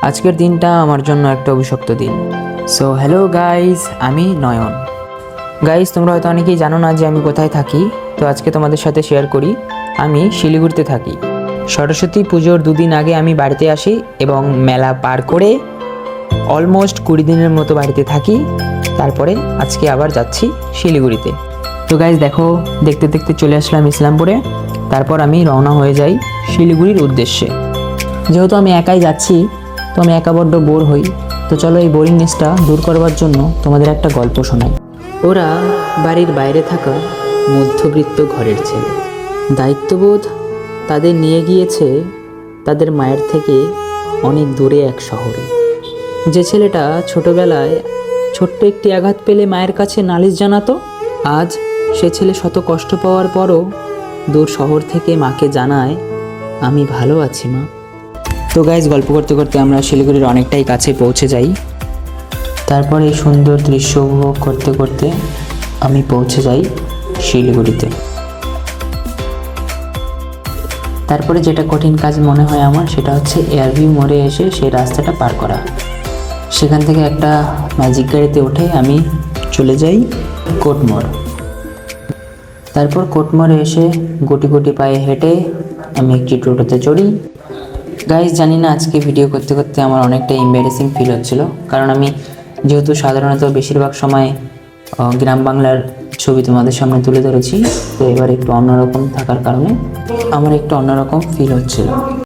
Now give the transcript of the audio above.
আজকের দিনটা আমার জন্য একটা অভিশপ্ত দিন। সো হ্যালো গাইজ, আমি নয়ন। গাইজ, তোমরা হয়তো অনেকেই জানো না যে আমি কোথায় থাকি। তো আজকে তোমাদের সাথে শেয়ার করি, আমি শিলিগুড়িতে থাকি। সরস্বতী পুজোর 2 দিন আগে আমি বাড়িতে আসি এবং মেলা পার করে অলমোস্ট 20 দিনের মতো বাড়িতে থাকি। তারপরে আজকে আবার যাচ্ছি শিলিগুড়িতে। তো গাইজ দেখো, দেখতে দেখতে চলে আসলাম ইসলামপুরে। তারপর আমি রওনা হয়ে যাই শিলিগুড়ির উদ্দেশ্যে। যেহেতু আমি একাই যাচ্ছি, তো আমি একা বড্ড বোর হই। তো চলো এই বোরিংনেসটা দূর করবার জন্য তোমাদের একটা গল্প শোনাই। ওরা বাড়ির বাইরে থাকা মধ্যবিত্ত ঘরের ছেলে। দায়িত্ববোধ তাদের নিয়ে গিয়েছে তাদের মায়ের থেকে অনেক দূরে এক শহরে। যে ছেলেটা ছোটবেলায় ছোট্ট একটি আঘাত পেলে মায়ের কাছে নালিশ জানাতো, আজ সে ছেলে শত কষ্ট পাওয়ার পরও দূর শহর থেকে মাকে জানায়, আমি ভালো আছি মা। তো গাইজ, গল্প করতে করতে আমরা শিলিগুড়ির অনেকটাই কাছে পৌঁছে যাই। তারপর এই সুন্দর দৃশ্য উপভোগ করতে করতে আমি পৌঁছে যাই শিলিগুড়িতে। তারপরে যেটা কঠিন কাজ মনে হয় আমার, সেটা হচ্ছে এয়ারভিউ মোড়ে এসে সেই রাস্তাটা পার করা। সেখান থেকে একটা ম্যাজিক গাড়িতে উঠে আমি চলে যাই কোটমোড়। তারপর কোটমোড়ে এসে গুটি গুটি পায়ে হেঁটে আমি একটি টোটোতে চড়ি। গাইজ, জানি না আজকে ভিডিও করতে করতে আমার অনেকটা এম্বারেসিং ফিল হচ্ছিল, কারণ আমি যেহেতু সাধারণত বেশিরভাগ সময় গ্রাম বাংলার ছবি তোমাদের সামনে তুলে ধরেছি, তো এবার একটু অন্যরকম থাকার কারণে আমার একটু অন্যরকম ফিল হচ্ছিল।